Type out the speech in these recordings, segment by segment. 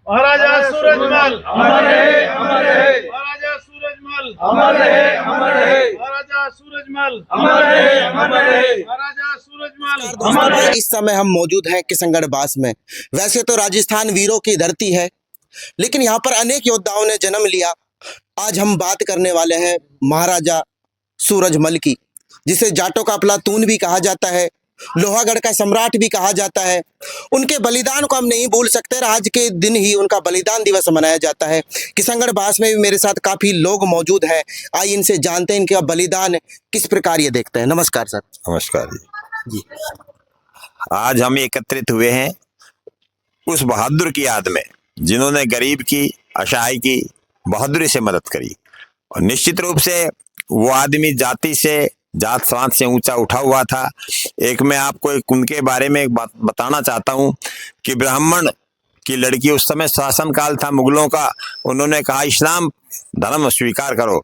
महाराजा सूरजमल अमर रहे, अमर रहे, महाराजा सूरजमल अमर रहे, अमर रहे, महाराजा सूरजमल अमर रहे, अमर रहे, महाराजा सूरजमल। दोस्तों, इस समय हम मौजूद हैं किशनगढ़ बास में। वैसे तो राजस्थान वीरों की धरती है, लेकिन यहाँ पर अनेक योद्धाओं ने जन्म लिया। आज हम बात करने वाले हैं महाराजा सूरजमल की, जिसे जाटों का प्लातून भी कहा जाता है, लोहागढ़ का सम्राट भी कहा जाता है। उनके बलिदान को हम नहीं भूल सकते। आज के दिन ही उनका बलिदान दिवस मनाया जाता है। किशनगढ़ बास में भी मेरे साथ काफी लोग मौजूद हैं। आइए इनसे जानते हैं इनका बलिदान किस प्रकार ये देखते हैं। नमस्कार सर। नमस्कार जी। आज हम एकत्रित हुए हैं उस बहादुर की याद में जिन्होंने गरीब की, असहाय की बहादुरी से मदद करी। और निश्चित रूप से वो आदमी जात स्वांत से ऊंचा उठा हुआ था। एक मैं आपको उनके बारे में एक बात बताना चाहता हूं कि ब्राह्मण की लड़की, उस समय शासन काल था मुगलों का, उन्होंने कहा इस्लाम धर्म स्वीकार करो।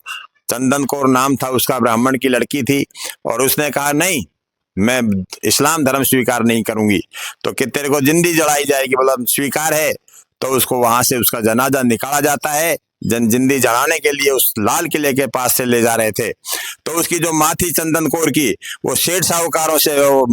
चंदन कौर नाम था उसका, ब्राह्मण की लड़की थी, और उसने कहा नहीं, मैं इस्लाम धर्म स्वीकार नहीं करूंगी, तो कि तेरे को जिंदी जलाई जाएगी। बोला स्वीकार है, तो उसको वहां से उसका जनाजा निकाला जाता है। जिंदी जलाने के लिए उस लाल किले के पास से ले जा रहे थे, तो उसकी जो माँ थी चंदन कौर की, वो सेठ साहूकारों से वो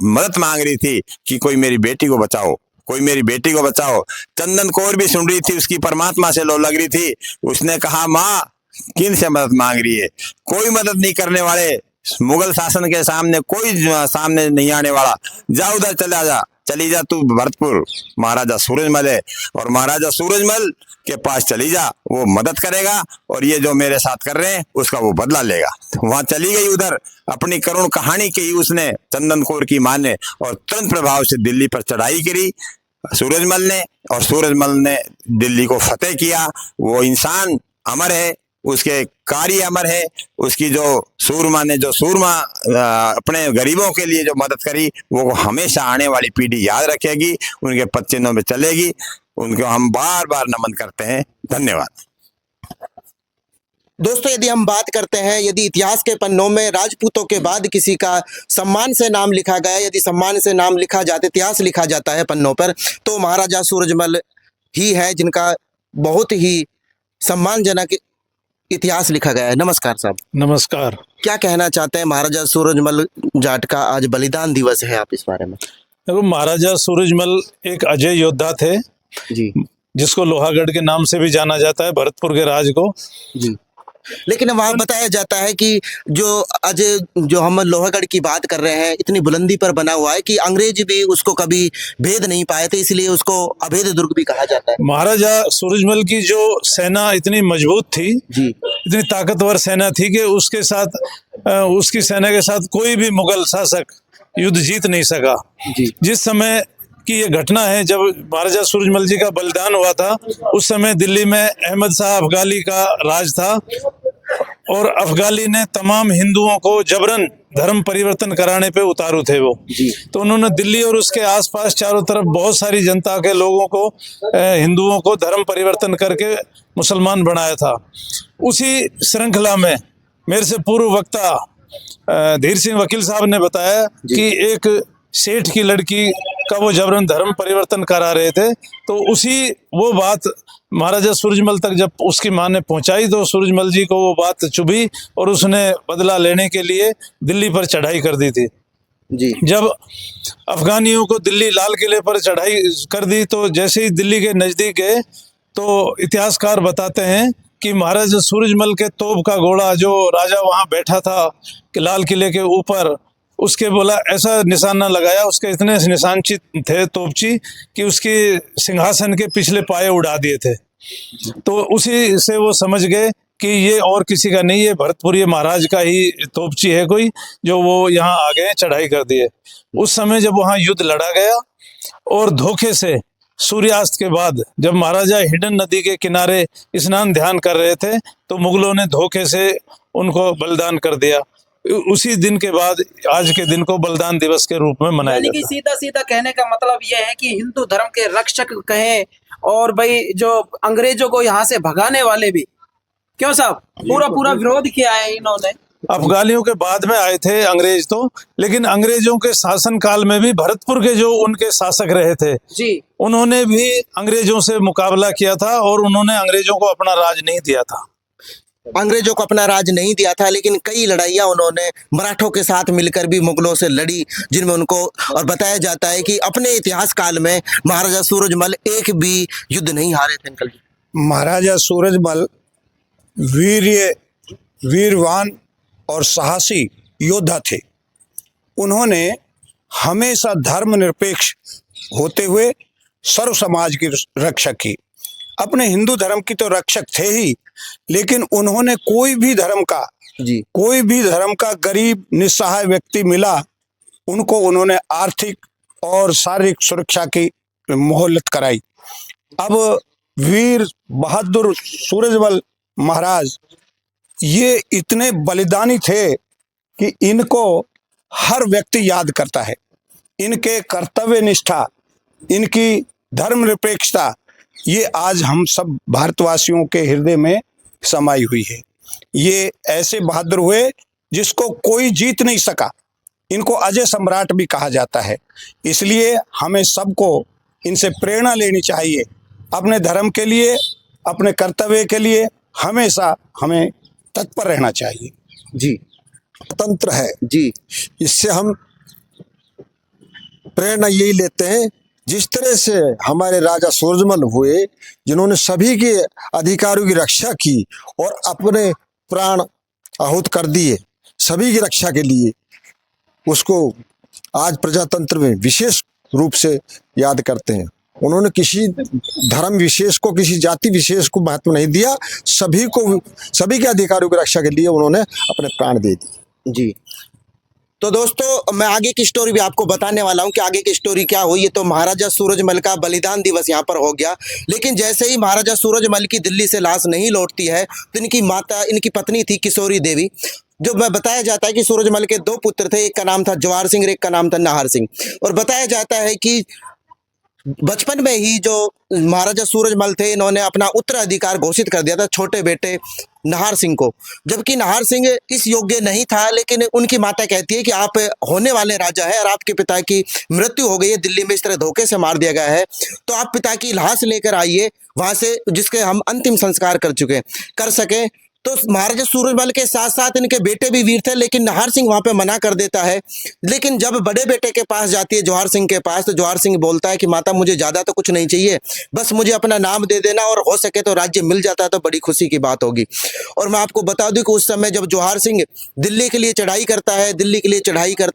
मदद मांग रही थी कि कोई मेरी बेटी को बचाओ, कोई मेरी बेटी को बचाओ। चंदन कौर भी सुन रही थी, उसकी परमात्मा से लो लग रही थी। उसने कहा माँ किन से मदद मांग रही है? कोई मदद नहीं करने वाले, मुगल शासन के सामने कोई सामने नहीं आने वाला, जा उधर चली जा तू भरतपुर। महाराजा सूरजमल है, और महाराजा सूरजमल के पास चली जा, वो मदद करेगा, और ये जो मेरे साथ कर रहे हैं उसका वो बदला लेगा। वहां चली गई, उधर अपनी करुण कहानी कही उसने, चंदन कौर की मां ने, और तुरंत प्रभाव से दिल्ली पर चढ़ाई करी सूरजमल ने, और सूरजमल ने दिल्ली को फतेह किया। वो इंसान अमर है, उसके कार्य अमर है। उसकी जो सूरमा अपने गरीबों के लिए जो मदद करी, वो हमेशा आने वाली पीढ़ी याद रखेगी, उनके पदचिन्हों में चलेगी। उनको हम बार बार नमन करते हैं। धन्यवाद। दोस्तों, यदि हम बात करते हैं, यदि इतिहास के पन्नों में राजपूतों के बाद किसी का सम्मान से नाम लिखा गया, यदि सम्मान से नाम लिखा जाता, इतिहास लिखा जाता है पन्नों पर, तो महाराजा सूरजमल ही है, जिनका बहुत ही सम्मानजनक इतिहास लिखा गया है। नमस्कार साहब। नमस्कार। क्या कहना चाहते हैं? महाराजा सूरजमल जाट का आज बलिदान दिवस है, आप इस बारे में। देखो, महाराजा सूरजमल एक अजय योद्धा थे जी, जिसको लोहागढ़ के नाम से भी जाना जाता है, भरतपुर के राज को। जी। लेकिन वहां बताया जाता है कि जो हम लोहागढ़ की बात कर रहे हैं, इतनी बुलंदी पर बना हुआ है कि अंग्रेज भी उसको कभी भेद नहीं पाए थे, इसलिए उसको अभेद दुर्ग भी कहा जाता है। महाराजा सूरजमल की जो सेना इतनी मजबूत थी जी, इतनी ताकतवर सेना थी कि उसकी सेना के साथ कोई भी मुगल शासक युद्ध जीत नहीं सका। जी। जिस समय की ये घटना है, जब महाराजा सूरजमल जी का बलिदान हुआ था, उस समय दिल्ली में अहमद शाह अफगाली का राज था, और अफगाली ने तमाम हिंदुओं को जबरन धर्म परिवर्तन कराने पे उतारू थे वो। तो उन्होंने दिल्ली और उसके आसपास चारों तरफ बहुत सारी जनता के लोगों को, हिंदुओं को धर्म परिवर्तन करके मुसलमान बनाया था। उसी श्रृंखला में मेरे से पूर्व वक्ता धीर सिंह वकील साहब ने बताया कि एक सेठ की लड़की का वो जबरन धर्म परिवर्तन करा रहे थे, तो वो बात महाराजा सूरजमल तक जब उसकी मां ने पहुंचाई, तो सूरजमल जी को वो बात चुभी, और उसने बदला लेने के लिए दिल्ली पर चढ़ाई कर दी थी। जी। जब अफगानियों को दिल्ली लाल किले पर चढ़ाई कर दी, तो जैसे ही दिल्ली के नजदीक गए, तो इतिहासकार बताते हैं कि महाराजा सूरजमल के तोप का घोड़ा, जो राजा वहां बैठा था कि लाल किले के ऊपर, उसके बोला ऐसा निशाना लगाया, उसके इतने निशानची थे तोपची कि उसकी सिंहासन के पिछले पाए उड़ा दिए थे। तो उसी से वो समझ गए कि ये और किसी का नहीं है, भरतपुरी महाराज का ही तोपची है कोई, जो वो यहाँ आ गए, चढ़ाई कर दिए। उस समय जब वहाँ युद्ध लड़ा गया, और धोखे से सूर्यास्त के बाद जब महाराजा हिडन नदी के किनारे स्नान ध्यान कर रहे थे, तो मुगलों ने धोखे से उनको बलिदान कर दिया। उसी दिन के बाद आज के दिन को बलिदान दिवस के रूप में मनाया जाता है। सीधा सीधा कहने का मतलब यह है कि हिंदू धर्म के रक्षक कहें, और भाई जो अंग्रेजों को यहाँ से भगाने वाले भी, क्यों साहब, पूरा विरोध किया है इन्होंने। अफगानियों के बाद में आए थे अंग्रेज तो, लेकिन अंग्रेजों के शासन काल में भी भरतपुर के जो उनके शासक रहे थे जी उन्होंने भी अंग्रेजों से मुकाबला किया था और उन्होंने अंग्रेजों को अपना राज नहीं दिया था। अंग्रेजों को अपना राज नहीं दिया था, लेकिन कई लड़ाइयां उन्होंने मराठों के साथ मिलकर भी मुगलों से लड़ी, जिनमें उनको, और बताया जाता है कि अपने इतिहास काल में महाराजा सूरजमल एक भी युद्ध नहीं हारे थे। अंकल जी, महाराजा सूरजमल वीरवान और साहसी योद्धा थे। उन्होंने हमेशा धर्मनिरपेक्ष होते हुए सर्व समाज की रक्षा की। अपने हिंदू धर्म की तो रक्षक थे ही, लेकिन उन्होंने कोई भी धर्म का गरीब निस्सहाय व्यक्ति मिला, उनको उन्होंने आर्थिक और शारीरिक सुरक्षा की मोहलत कराई। अब वीर बहादुर सूरजमल महाराज ये इतने बलिदानी थे कि इनको हर व्यक्ति याद करता है। इनके कर्तव्य निष्ठा, इनकी धर्मनिरपेक्षता, ये आज हम सब भारतवासियों के हृदय में समाई हुई है। ये ऐसे बहादुर हुए जिसको कोई जीत नहीं सका। इनको अजय सम्राट भी कहा जाता है। इसलिए हमें सबको इनसे प्रेरणा लेनी चाहिए। अपने धर्म के लिए, अपने कर्तव्य के लिए हमेशा हमें तत्पर रहना चाहिए। जी तंत्र है जी, इससे हम प्रेरणा यही लेते हैं, जिस तरह से हमारे राजा सूरजमल हुए, जिन्होंने सभी के अधिकारों की रक्षा की और अपने प्राण आहूत कर दिए सभी की रक्षा के लिए, उसको आज प्रजातंत्र में विशेष रूप से याद करते हैं। उन्होंने किसी धर्म विशेष को, किसी जाति विशेष को महत्व नहीं दिया, सभी के अधिकारों की रक्षा के लिए उन्होंने अपने प्राण दे दिए। जी तो दोस्तों, मैं आगे की स्टोरी भी आपको बताने वाला हूं कि आगे की स्टोरी क्या हुई। ये तो महाराजा सूरजमल का बलिदान दिवस यहाँ पर हो गया, लेकिन जैसे ही महाराजा सूरजमल की दिल्ली से लाश नहीं लौटती है तो इनकी माता, इनकी पत्नी थी किशोरी देवी, जो बताया जाता है कि सूरजमल के दो पुत्र थे, एक का नाम था जवाहर सिंह और एक का नाम था नाहर सिंह। और बताया जाता है कि बचपन में ही जो महाराजा सूरजमल थे, इन्होंने अपना उत्तराधिकार घोषित कर दिया था छोटे बेटे नाहर सिंह को, जबकि नाहर सिंह इस योग्य नहीं था। लेकिन उनकी माता कहती है कि आप होने वाले राजा हैं और आपके पिता की मृत्यु हो गई है, दिल्ली में इस तरह धोखे से मार दिया गया है, तो आप पिता की लाश लेकर आइए वहां से, जिसके हम अंतिम संस्कार कर सके। तो महाराजा सूरजमल के साथ साथ इनके बेटे भी वीर थे, लेकिन नाहर सिंह वहां पे मना कर देता है। लेकिन जब बड़े बेटे के पास जाती है, जवाहर सिंह के पास, तो जवाहर सिंह बोलता है कि माता, मुझे ज्यादा तो कुछ नहीं चाहिए, बस मुझे अपना नाम दे देना और हो सके तो राज्य मिल जाता तो बड़ी खुशी की बात होगी। और मैं आपको बता दूं कि उस समय जब जवाहर सिंह दिल्ली के लिए चढ़ाई करता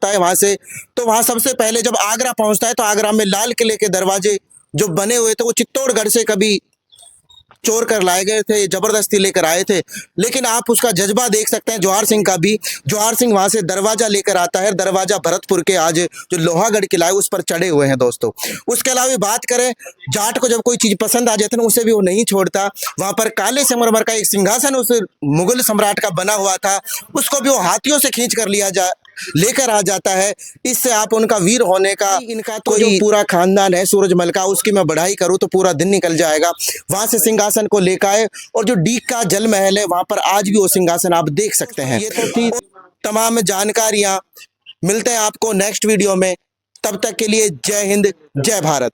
है वहां से, तो वहां सबसे पहले जब आगरा पहुंचता है तो आगरा में लाल किले के दरवाजे जो बने हुए थे वो चित्तौड़गढ़ से कभी चोर कर लाए गए थे, जबरदस्ती लेकर आए थे। लेकिन आप उसका जज्बा देख सकते हैं जवाहर सिंह का भी। जवाहर सिंह वहां से दरवाजा लेकर आता है, दरवाजा भरतपुर के आज जो लोहागढ़ किला है उस पर चढ़े हुए हैं दोस्तों। उसके अलावा बात करें, जाट को जब कोई चीज पसंद आ जाती है उसे भी वो नहीं छोड़ता। वहां पर काले संगमरमर का एक सिंहासन उस मुगल सम्राट का बना हुआ था, उसको भी वो हाथियों से खींच कर लेकर आ जाता है। इससे आप उनका वीर होने का, इनका तो जो पूरा खानदान है सूरजमल का, उसकी मैं बढ़ाई करूं तो पूरा दिन निकल जाएगा। वहां से सिंहासन को लेकर आए और जो डीक का जल महल है वहां पर आज भी वो सिंहासन आप देख सकते हैं। ये तो थी तमाम जानकारियां। मिलते हैं आपको नेक्स्ट वीडियो में, तब तक के लिए जय हिंद, जय भारत।